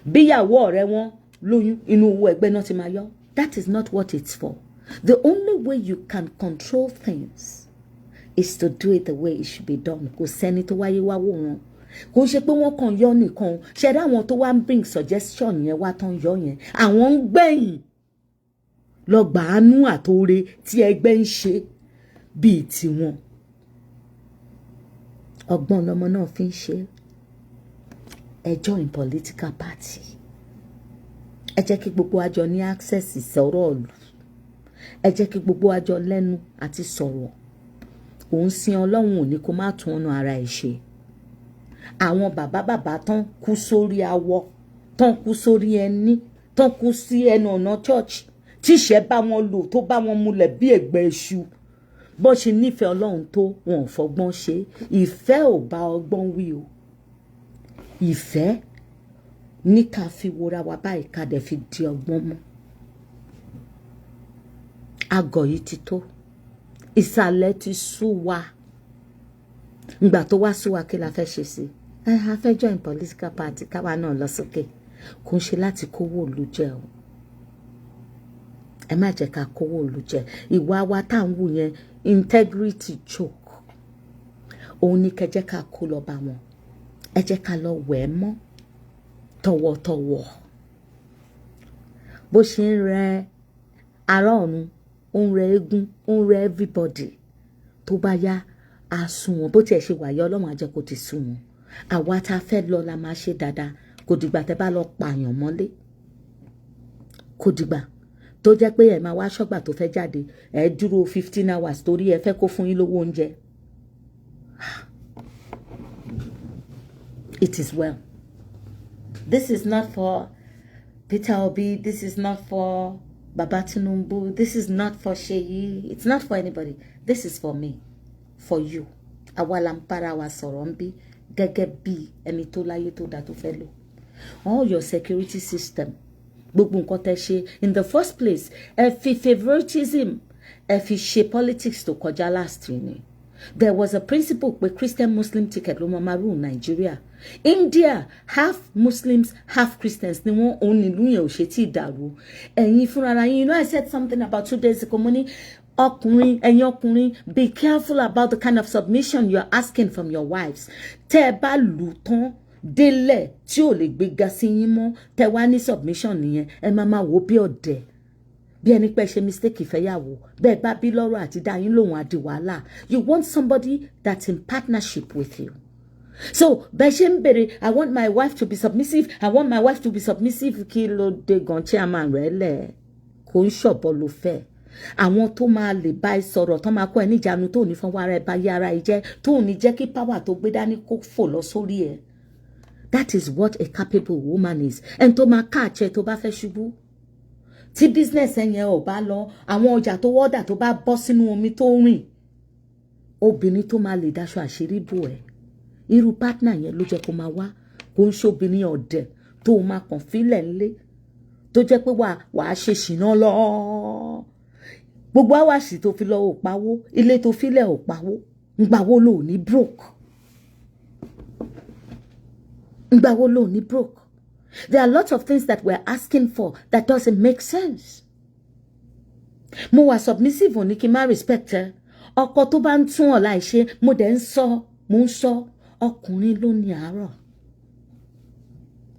Bíyàwó ọ̀rẹ́ wọn lóyún, inú owó ẹgbẹ́ náà ti máa yọ. That is not what it's for. The only way you can control things is to do it the way it should be done. Kò sẹ́ni tó wáyé wá wòran. Kò ṣe pé wọ́n kàn yọ nìkan. Ṣé dá àwọn tó wá ń bring suggestion yẹn wá tán yọ yẹn? Àwọn ń gbẹ̀yìn lọ gbàánú àtòrè tí ẹgbẹ́ ń ṣe bíi tiwọn. Ọgbọ́n lọmọ náà fi ń ṣe. Ẹ join political party. Ẹ jẹ́ kí gbogbo àjọ ní access sọ̀rọ̀ ìlú. Ẹ jẹ́ kí gbogbo àjọ lẹ́nu àti sọ̀rọ̀. Òun sin Ọlọ́run ò ní kó má tún ọ̀nà ara ẹ̀ ṣe. Àwọn bàbá tán kú sórí awọ, tán kú sórí ẹní, tán kú sí ẹnu ọ̀nà church, tíṣẹ́ bá wọn lò tó bá wọn múlẹ̀ bí ẹ̀gbẹ́ iṣu. Bó ṣe nífẹ̀ẹ́ Ọlọ́run tó, wọn ò fọgbọ́n ṣe. Ìfẹ́ ò bá ọgbọ́n wí o. Ìfẹ́ ní ká fi wora wa báyìí ká dẹ̀ fi di ọgbọ́n mú. Àgọ̀ yìí ti tó. Ìsàlẹ̀ ti sú wa. Ìgbà tó wá sú wa kí la fẹ́ ṣe sí? A fẹ́ join political party káwa náà lọ sókè. Kò ń ṣe láti kówó ìlú jẹ o. Ẹ má jẹ́ ká kówó ìlú jẹ. Ìwà wa tá ń wù yẹn, integrity choke. Òun ni kẹ́ jẹ́ ká kó lọ bá wọn. Ẹ jẹ́ ká lọ wẹ̀ mọ́ tọwọ́tọwọ́. Bó ṣe ń rẹ ará ọ̀run, ó ń rẹ eégún, ó ń rẹ everybody. Tó bá yá, a sún wọn. Bó tiẹ̀ ṣe wà yọ Ọlọ́run á jẹ́ kó ti sún wọn. Àwa tá fẹ́ lọ la máa ṣe dáadáa. Kò dìgbà tẹ́ bá lọ pààyàn mọ́lé. Kò dìgbà tó jẹ́ pé ẹ máa wá ṣọ́gbà tó fẹ́ jáde. Ẹ dúró 15 hours torí ẹ fẹ́ kó fún yín lówó oúnjẹ. It is well. This is not for Peter Obi. This is not for Baba Tinubu. This is not for Sheyi. It's not for anybody. This is for me, for you. Àwa la ń para wa sọ̀rọ̀ ń bí gẹ́gẹ́ bí ẹni tó láyé tó dá tó fẹ́ lò. All your security system gbogbo nǹkan tẹ́ ṣe in the first place ẹ fi favoritism ẹ fi ṣe politics tó kọjá last year ni. There was a principle pé Christian Muslim ticket ló máa rule Nigeria. India half Muslims half Christians ni wọ́n òun nílùú yẹn ò ṣe tí ì dàrú. Ẹ̀yin fúnra yín, you know I said something about 2 days ago mo ní ọkùnrin ẹ̀yin ọkùnrin be careful about the kind of submission you are asking from your wives. Tẹ́ ẹ bá lù tán délẹ̀ tí ò lè gbéga sí yín mọ́ tẹ́ wá ní submission nìyẹn ẹ máa wò bí ọ̀dẹ̀. Bí ẹni pé ṣe mistake ìfẹ́yàwó bẹ́ẹ̀ bá bí lọ́rọ̀ àti dá yín lòun àdì wàhálà. You want somebody that's in partnership with you. So bẹ́ẹ̀ ṣe ń bèrè I want my wife to be submissive, I want my wife to be submissive, kí ló dé gan chairman rẹ̀ lẹ̀ kò ń ṣọ̀bọ ló fẹ́. Àwọn tó máa lè bá ẹ sọ̀rọ̀ tó máa kọ́ ẹ níjànú tó ní fọwọ́ ara ẹ bá yé ara ẹ jẹ́ tó ní jẹ́ kí power tó gbé dání kó fò lọ sórí ẹ. That is what a capable woman is. Ẹni tó máa káàchẹ́ tó bá fẹ́ ṣubú. Tí business ẹ̀yẹn ò bá lọ, àwọn ọjà tó wọ́dà tó bá bọ́ sínú omi tó rìn, obìnrin tó máa lè daṣọ àṣírí bò ẹ́. Irú partner yẹn ló jẹ́ kó máa wá, kó ń ṣobìnrin ọ̀dẹ̀ tó máa kàn fílẹ̀ ńlé, tó jẹ́ pé wàá ṣe ṣìnà lọ. Gbogbo àwàṣì tó fi lọ ò pawó, ilé tó fílẹ̀ ò pawó, ńgbà wo ló ní broke? Ńgbà wo ló ní broke? There are lots of things that we're asking for that doesn't make sense. Mo wà submissive ní kí n má respect ẹ. Ọkọ tó bá ń tún ọ̀la ìṣe, mo ń sọ, ọkùnrin ló ní àárọ̀.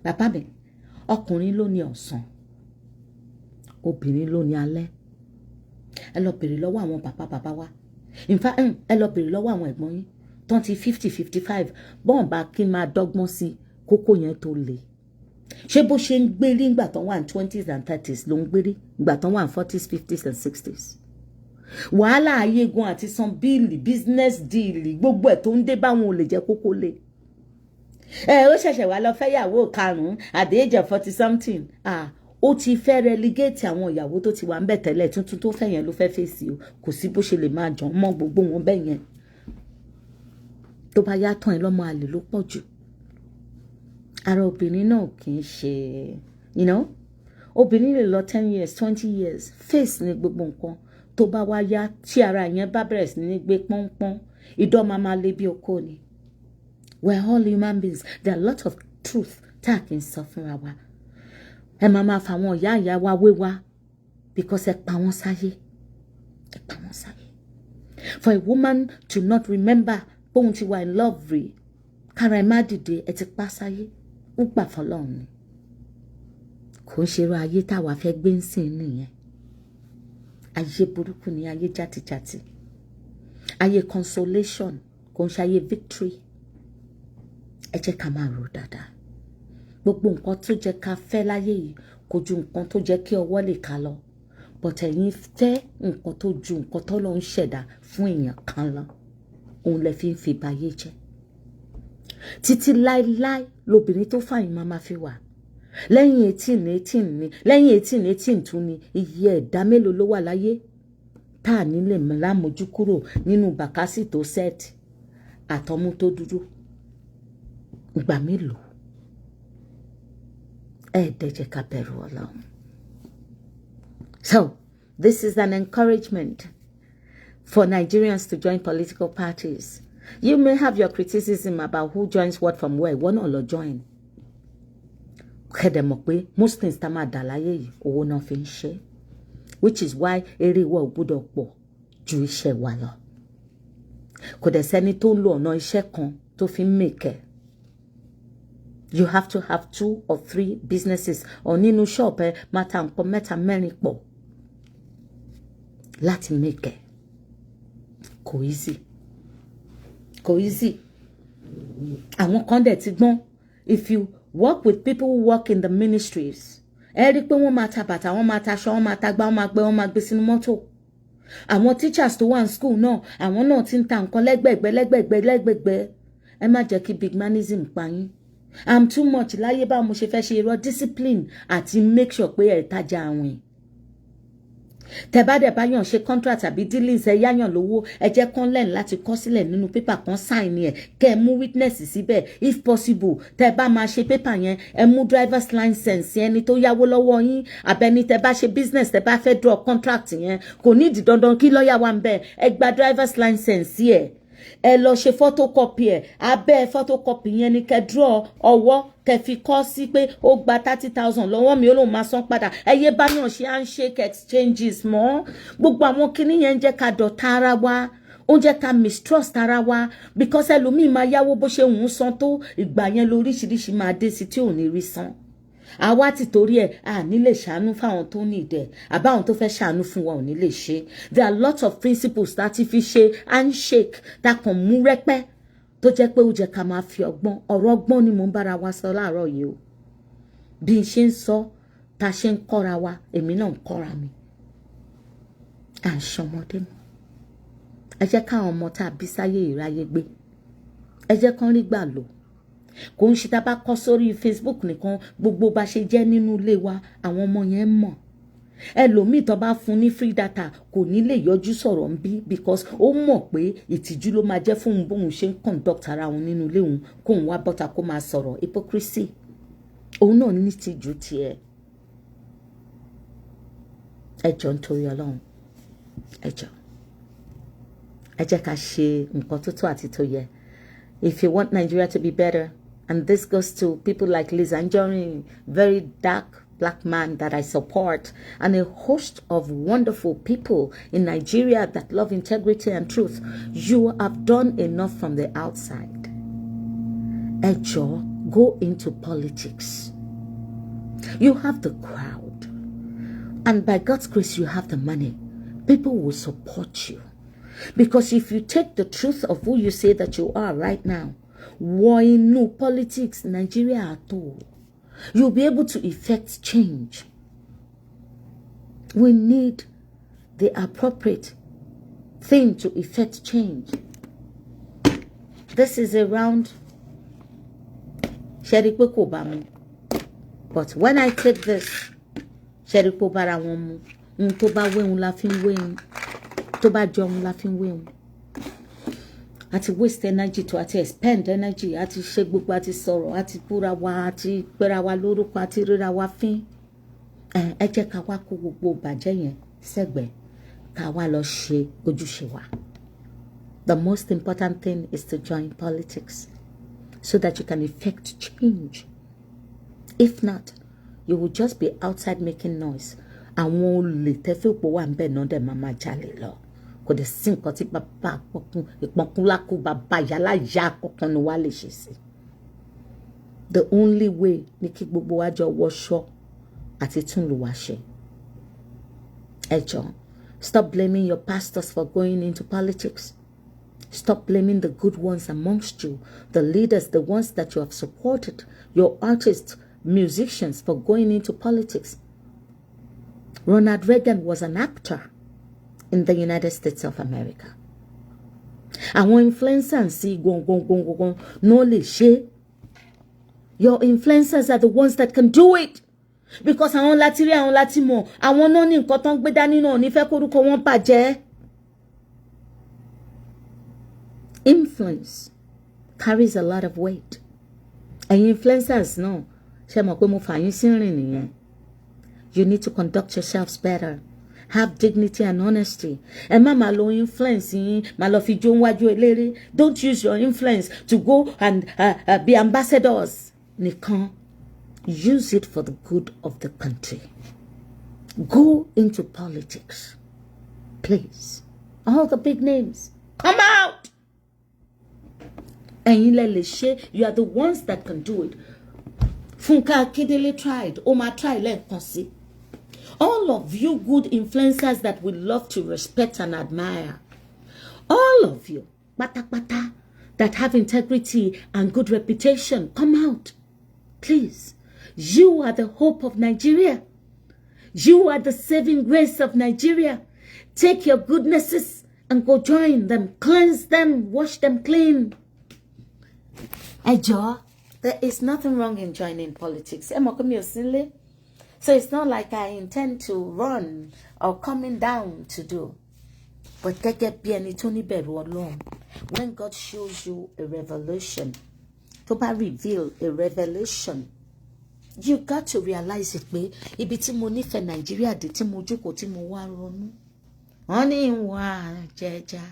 Bàbá mi, ọkùnrin ló ní ọ̀sán. Obìnrin ló ní alẹ́. Ẹ lọ bèrè lọ́wọ́ àwọn bàbá wa. In fact, ẹ lọ bèrè lọ́wọ́ àwọn ẹ̀gbọ́n yín. 50, 55, bọ́n bá kí n máa dọ́gbọ́n sí kókó yẹn tó le. Ṣé bó ṣe ń gbérí ìgbà tán wà ní 20s and 30s ló ń gbérí ìgbà tán wà ní 40s, 50s and 60s. Wàhálà ayégun àti san bíìlì business deal gbogbo ẹ̀ tó ń dé báwọn ò lè jẹ́ kókó le. Ó ṣẹ̀ṣẹ̀ wá lọ fẹ́yàwó karùn-ún at the age of 40 something. Ó ti fẹ́ relegate àwọn ìyàwó tó ti wà ń bẹ̀ tẹ́lẹ̀ tuntun tó fẹ́ yẹn ló fẹ́ fèsì o. Kò sí bó ṣe lè máa jàn mọ́ gbogbo wọn bẹ́ẹ̀ yẹn. Tó bá yá tán ẹ lọ́mọ àlè ló pọ̀ jù. Ara obìnrin náà kì í ṣe, you know, obìnrin lè lọ 10 years, 20 years, face ní gbogbo nǹkan. Tó bá wá yá tí ara yẹn bá bẹ̀rẹ̀ sí ní gbé pọ́npọ́n, ìdọ́ máa lé bí okó ni. We're all human beings. There are a lot of truth tá a kì í sọ fúnra wa. Ẹ máa fa àwọn ìyá wa wé wa because ẹ pa wọ́n sáyé. Ẹ pa wọ́n sáyé. For a woman to not remember bóun ti wà in love rí, kára ẹ má dìde ẹ ti pa sáyé. Ó gbà fọlọ́run ni. Kò ń ṣerú ayé táwa fẹ́ gbé ń sìn nìyẹn. Ayé burúkú ni ayé játijàti. Ayé consolation kò ń ṣe ayé victory. Ẹ jẹ́ ká máa rò dáadáa. Gbogbo nǹkan tó jẹ́ ká fẹ́ láyé yìí kò ju nǹkan tó jẹ́ kí ọwọ́ lè ká lọ. But ẹ̀yin fẹ́ nǹkan tó ju nǹkan tó lọ ń ṣẹ̀dá fún èèyàn kan lọ. Òun lẹ fi ń fi bayé jẹ́. Títí láíláí lobìnrin tó fàyìn máa fi wà. Lẹ́yìn 18 ni, lẹ́yìn 18 tún ni iye ẹ̀dá mélòó ló wà láyé. Tá à nílé lámojú kúrò nínú bàkásì tó sẹ́ẹ̀tì àtọmú tó dúdú. Ìgbà mélòó? Ẹ̀ẹ́dẹ̀jẹ̀ ká bẹ̀rù Ọlọ́run. So, this is an encouragement for Nigerians to join political parties. You may have your criticism about who joins what from where. Wọ́n náà lọ join. Kẹ̀dẹ̀ mọ̀ pé Muslims tá máa dà láyé yìí owó náà fi ń ṣe. Which is why eré wa ò gbọ́dọ̀ pọ̀ ju iṣẹ́ wa lọ. Kò dẹ̀ sẹ́ni tó ń lo ọ̀nà iṣẹ́ kan tó fi ń mèkẹ́. You have to have 2 or 3 businesses or nínú shop ẹ máa ta nǹkan mẹ́ta mẹ́rin pọ̀ láti mèkẹ́. Kò easy. Kò easy. Àwọn kan dẹ̀ ti gbọ́n. If you work with people who work in the ministries, ẹ rí pé wọ́n máa ta bàtà, wọ́n máa ta aṣọ, wọ́n máa ta gbá, wọ́n máa gbé sínú mọ́tò. Àwọn teachers tó wà ní school náà, àwọn náà ti ń ta nǹkan lẹ́gbẹ̀gbẹ́. Ẹ má jẹ́ kí bigmanism pa yín. I'm too much láyé bá mo ṣe fẹ́ ṣe irọ́ discipline àti make sure pé ẹ tajà àwìn. tẹ́ bá dẹ̀ bá yàn ṣe contract àbí dealings ẹ yáyàn lówó ẹ jẹ́ kán lẹ́nu láti kọ sílẹ̀ nínú paper kan sign ẹ̀ kẹ́ ẹ mú witness síbẹ̀ if possible tẹ́ bá máa ṣe paper yẹn ẹ mú driver's license ẹni tó yáwó lọ́wọ́ yín àbẹ́ni tẹ́ bá ṣe business tẹ́ bá fẹ́ draw contract yẹn kò ní ìdí dandan kí lọ́ọ̀yà wà ń bẹ̀ ẹ gba driver's license ẹ̀ ẹ lọ ṣe photocopy ẹ̀ abẹ́ photocopy yẹn ni kẹ́ draw ọwọ́ kẹ́ fi kọ sí pé ó gba 30,000 lọ́wọ́ mi ó lóun máa san padà ẹyẹ bá yàn ṣe handshake exchanges mọ́ gbogbo àwọn kinní yẹn ń jẹ́ ká dọ̀tá ara wa ó ń jẹ́ ká mistrust ara wa because ẹlòmíì máa yáwó bó ṣe ń san tó ìgbà yẹn lóríṣiríṣi máa dé sí tí ò ní rí san àwa ti torí ẹ̀ a ní lè ṣàánú fáwọn tó ní ìdẹ àbáwọn tó fẹ́ ṣàánú fún wa ò ní lè ṣe there are lots of principles láti fi ṣe handshake tá kàn mú rẹ́pẹ́ tó jẹ́ pé ó jẹ́ ká máa fi ọgbọ́n ọ̀rọ̀ ọgbọ́n ni mò ń bára wa sọ láàárọ̀ yìí o bí n ṣe ń sọ tá ṣe ń kọ́ra wa èmi náà ń kọ́ra mi à ń ṣọmọdé mọ́ ẹ jẹ́ káwọn ọmọ tá a bí sáyé ìráyé gbé ẹ jẹ́ kán rí gbà lò kò ń ṣe tá a bá kọ sórí Facebook nìkan gbogbo bá ṣe jẹ́ nínú ilé wa àwọn ọmọ yẹn mọ̀ ẹlòmíì tó bá fún ní free data kò ní lè yọjú sọ̀rọ̀ ń bí because ó mọ̀ pé ìtìjú ló máa jẹ́ fún bóun ṣe ń conduct ara òun nínú ilé òun kóun wá bọ́ta kó máa sọ̀rọ̀ hypocrisy òun náà ní tìjú tiẹ̀ ẹ jọ̀ọ́ nítorí Ọlọ́run ẹ jọ̀ọ́ ẹ jẹ́ ká ṣe nǹkan tó tó àti tó yẹ if you want Nigeria to be better. And this goes to people like Liz Anjorin, very dark black man that I support, and a host of wonderful people in Nigeria that love integrity and truth. You have done enough from the outside. Ẹ jọ̀ọ́, go into politics. You have the crowd. And by God's grace, you have the money. People will support you. Because if you take the truth of who you say that you are right now, wọ inú politics Nigeria at all, you'll be able to effect change. We need the appropriate thing to effect change. This is around Sherikwe Kobamu. But when I take this, Sherikwe Barawamu, Toba Weun Laughing Weun, Toba Jom Laughing Weun. Àti waste energy to àti expend energy àti ṣe gbogbo àti sọ̀rọ̀ àti búra wa àti pera wa lórúkọ àti ríra wa fín ẹ jẹ́ ká wá kó gbogbo bàjẹ́ yẹn sẹ́gbẹ̀ẹ́ ká wá lọ ṣe ojúṣe wa. The most important thing is to join politics so that you can effect change. If not, you will just be outside making noise. Àwọn olè tẹ́fẹ́ òpó wà ń bẹ̀ náà dẹ̀ máa jalè lọ. Kò dẹ̀ sí nǹkan tí bàbá àpọ̀kún ìpọ̀kúnlákú bàbá yálà yá àkọ́kọ́ ni wá lè ṣe sí. The only way ni kí gbogbo wa jọ wọṣọ àti tún lù wá ṣe. Ẹ jọ̀ọ́, stop blaming your pastors for going into politics. Stop blaming the good ones amongst you, the leaders, the ones that you have supported, your artists, musicians for going into politics. Ronald Reagan was an actor in the United States of America. Àwọn influencers sí gongongongongon no lè ṣe. Your influencers are the ones that can do it. Because àwọn láti rí àwọn láti mọ̀, àwọn náà ní nǹkan tán gbé dání náà ní fẹ́ kórúkọ wọn bàjẹ́. Influence carries a lot of weight. Ẹ̀yin influencers náà ṣe mọ̀ pé mo fà yín sí rìn nìyẹn. You need to conduct yourselves better. Have dignity and honesty. Ẹ má máa lo influence yín, máa lọ fi jó wájú eléré. Don't use your influence to go and be ambassadors. Nìkan. Use it for the good of the country. Go into politics. Please. All the big names. Come out! Ẹ̀yin lẹ lè ṣe. You are the ones that can do it. Funka Akindele tried. Oma try lẹ́ẹ̀kan sí. All of you good influencers that we love to respect and admire. All of you, pata, that have integrity and good reputation, come out. Please. You are the hope of Nigeria. You are the saving grace of Nigeria. Take your goodnesses and go join them. Cleanse them. Wash them clean. Ẹ jọ̀ọ́, there is nothing wrong in joining politics. Ẹ mọ̀ pé mi ò sí nílé. So it's not like I intend to run or coming down to do. But gẹ́gẹ́ bí ẹni tó ní bẹ̀rù Ọlọ́run, when God shows you a revelation, tó bá reveal a revelation, you got to realize it pé ibi tí mo nífẹ̀ẹ́ Nàìjíríà dé tí mo jókòó tí mo wá ronú. Wọ́n ní ìwà jẹja,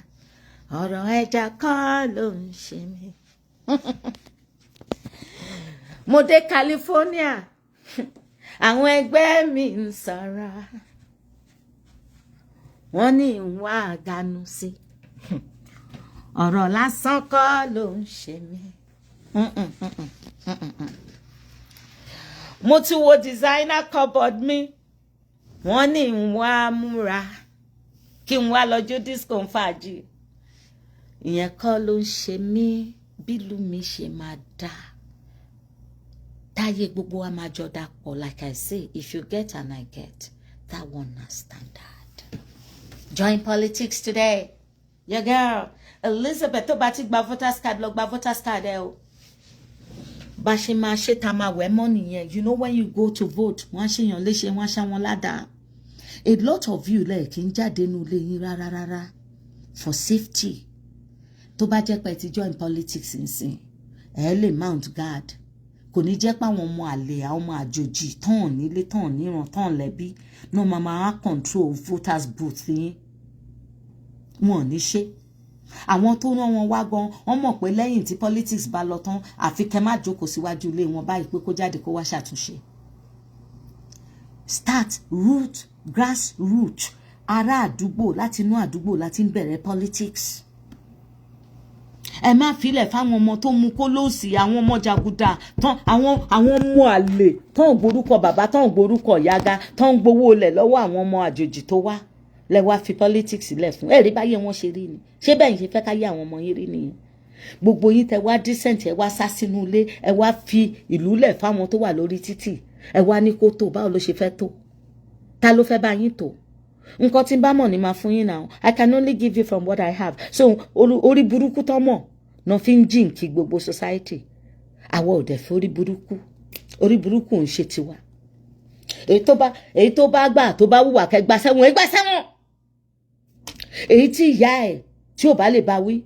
ọ̀rọ̀ ẹja kọ́ ló ń ṣe mí. Mo dé California, àwọn ẹgbẹ́ mi ń sọ̀rọ̀. Wọ́n ní ìwà àgànú sí. Ọ̀rọ̀ lásán kọ́ ló ń ṣe mí. Mo ti wo designer cupboard mi. Wọ́n ní ìwà múra. Kí n wá lọ́jọ́ disco fàájì. Ìyẹn kọ́ ló ń ṣe mí bí ìlú mi ṣe máa dá. Táyé gbogbo wa máa jọ dàpọ̀. Like I say, if you get and I get, that one na standard. Join politics today. Your girl, Elizabeth, tó bá ti gba voters card, lọ gba voters card ẹ o. Bá ṣe máa ṣe tá máa wẹ̀ mọ́ nìyẹn. You know when you go to vote, wọ́n ṣe yàn léṣe, wọ́n ṣá wọn ládàá. A lot of you like kí n jáde nínú ilé yín rárá for safety. Tó bá jẹ́ pé ti join politics nsìn, ẹ lè mount guard. Kò ní jẹ́ pé àwọn ọmọ àlè, àwọn ọmọ àjòjì tán nílé, tán níran, tán lẹ́bí, no mama control voters booth yín. Wọ́n ní ṣe. Àwọn tó rán wọn wá gan, wọ́n mọ̀ pé lẹ́yìn tí politics bá lọ tán, àfi kẹ́ má jókòó síwájú ilé wọn báyìí pé kó jáde kó wá ṣàtúnṣe. Start root, grassroot, ará àdúgbò, láti inú àdúgbò láti ń bẹ̀rẹ̀ politics. Ẹ má filẹ̀ fáwọn ọmọ tó mú kó lóòsì, àwọn ọmọ jàgùdà, tán àwọn ọmọ àlè, tán gborúkọ bàbá, tán gborúkọ yága, tán gbowó lẹ̀ lọ́wọ́ àwọn ọmọ àjòjì tó wá. Lẹ wá fi politics lẹ̀ fún. Ẹ rí báyé wọn ṣe rí ni. Ṣé bẹ́ẹ̀ ṣe fẹ́ ká yé àwọn ọmọ yín rí nìyẹn? Gbogbo yín tẹ wá decent, ẹ wá sá sínú ilé, ẹ wá fi ìlú lẹ̀ fáwọn tó wà lórí títì. Ẹ wá ní kó tó, báwo ló ṣe fẹ́ tó? Ta ló fẹ́ bá yín tó? Nǹkan tí n bá mọ̀ ni máa fún yín now. I can only give you from what I have. So orí burúkú tó mọ̀ náà fi ń jìn kí gbogbo society. Àwa ò dẹ̀ fẹ́ orí burúkú. Orí burúkú ń ṣe tiwa. Èyí tó bá gbà tó bá wùwà kẹ́ gbà sẹ́wọ̀n, ẹ gbà sẹ́wọ̀n. Èyí tí ìyá ẹ̀ tí ò bá lè bá wí,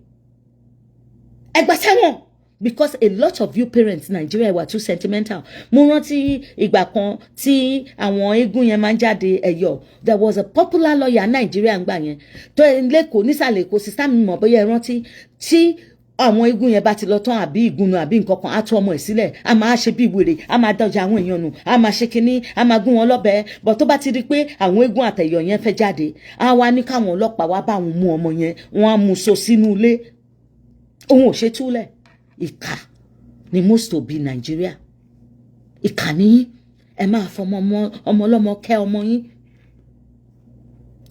ẹ gbà sẹ́wọ̀n. Because a lot of you parents Nigeria were too sentimental. Mo rántí ìgbà kan tí àwọn eégún yẹn máa ń jáde ẹ̀yọ̀. There was a popular lawyer Nigeria ń gbà yẹn. Tó lẹ́kọ̀ọ́ nísàlẹ̀ Èkó, sister mi mọ̀ bóyá ẹ rántí, tí àwọn eégún yẹn bá ti lọ tán àbí ìgúnnu àbí nǹkan kan, á tú ọmọ ẹ̀ sílẹ̀, á máa ṣe bí wèrè, á máa dọ̀jà àwọn èèyàn nù, á máa ṣe kinní, á máa gún wọn lọ́bẹ. But tó bá ti rí pé àwọn eégún àtẹ̀yọ̀ yẹn fẹ́ jáde, á wá ní káwọn ọlọ́pàá wá bá wọn mú ọmọ yẹn, wọ́n á mú so sínú ilé. Òun ò ṣe túlẹ̀. Ìkà ni most òbí Nàìjíríà. Ìkà ni ẹ máa fọmọ ọmọ ọlọ́mọ kẹ́ ọmọ yín.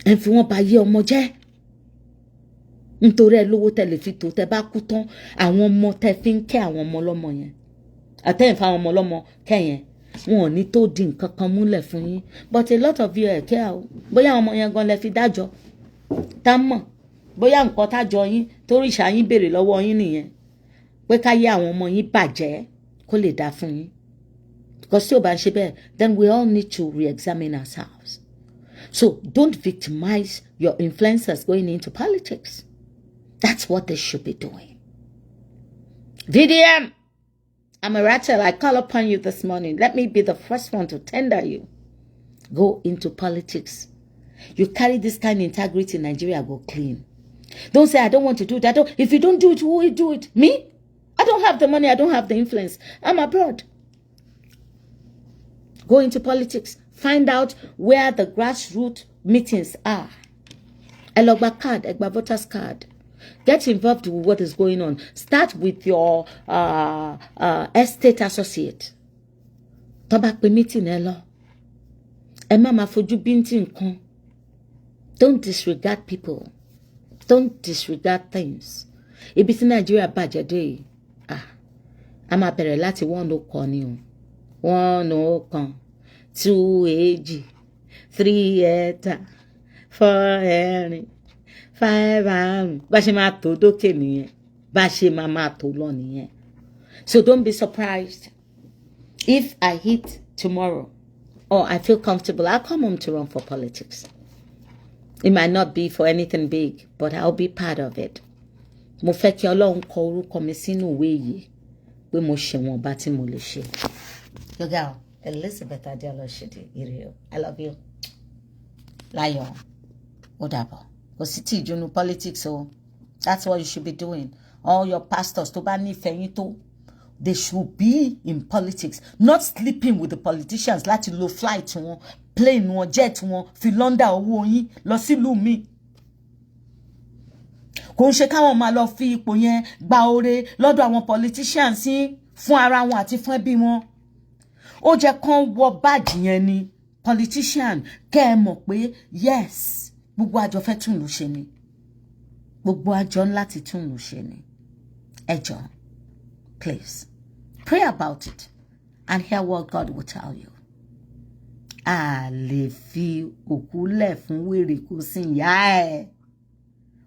Ẹ fi wọ́n bà yé ọmọ jẹ́. Nítorí ẹ lówó tẹ́ lè fi tó, tẹ́ bá kú tán, àwọn ọmọ tẹ́ fi ń kẹ́ àwọn ọmọ ọlọ́mọ yẹn. Àtẹ̀yìn fáwọn ọmọ ọlọ́mọ kẹ́ yẹn. Wọn ò ní tó di nǹkan kan múlẹ̀ fún yín. But a lot of you ẹ̀ kẹ́ àwọn. Bóyá àwọn ọmọ yẹn gan lẹ fi dájọ́. Tá mọ̀. Bóyá nǹkan tájọ yín torí ìṣá yín béèrè lọ́wọ́ yín nìyẹn. Pé káyé àwọn ọmọ yín bàjẹ́ kó lè dá fún yín. Because tí ò bá ń ṣe bẹ́ẹ̀, then we all need to re-examine ourselves. So don't victimize your influencers going into politics. That's what they should be doing. VDM, I'm a rattle. I call upon you this morning. Let me be the first one to tender you. Go into politics. You carry this kind of integrity in Nigeria, go clean. Don't say, I don't want to do that. If you don't do it, who will do it? Me? I don't have the money. I don't have the influence. I'm abroad. Go into politics. Find out where the grassroots meetings are. Elogba card, Egba voters card. Get involved with what is going on. Start with your estate associate. Tọ́ba pe meeting ẹ lọ. Ẹ má máa fojú bíntín nǹkan. Don't disregard people. Don't disregard things. Ibi tí Nigeria bàjẹ́ dé. A máa bẹ̀rẹ̀ láti 101 ni o. 101, 2 èjì, 3 ẹ̀ta, 4 ẹ̀rin, 5 àrún. Bá ṣe máa tó dókè nìyẹn. Bá ṣe máa tó lọ nìyẹn. So don't be surprised if I hit tomorrow or I feel comfortable, I'll come home to run for politics. It might not be for anything big, but I'll be part of it. Mo fẹ́ kí Ọlọ́run kọ orúkọ mi sínú ìwé yìí pé mo ṣe wọn bá tí mo lè ṣe. Your girl, Elizabeth Adeoloshede, ire o. I love you. Láyọ̀, ó dàbọ̀. Kò sí tí ìjùnú politics o. That's what you should be doing. All your pastors tó bá nífẹ̀ẹ́ yín tó, they should be in politics, not sleeping with the politicians láti lo flight wọn, plane wọn, jet wọn, fi launder owó yín lọ sílùú mi. Kò ń ṣe káwọn máa lọ fi ipò yẹn gba oore lọ́dọ̀ àwọn politicians yín fún ara wọn àti fún ẹbí wọn. Ó jẹ́ kán wọ badge yẹn ni politician, kẹ́ ẹ mọ̀ pé yes, gbogbo àjọ fẹ́ tún lù ṣe ni. Gbogbo àjọ láti tún lù ṣe ni. Ẹ jọ̀ọ́, please pray about it and hear what God will tell you. A lè fi òkú lẹ̀ fún wèrè kó sí ìyá ẹ̀.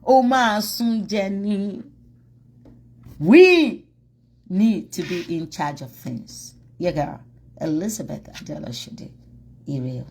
Ó máa sún jẹ ni. We need to be in charge of things. Yeah, girl. Elizabeth Adeoloshede, ire o.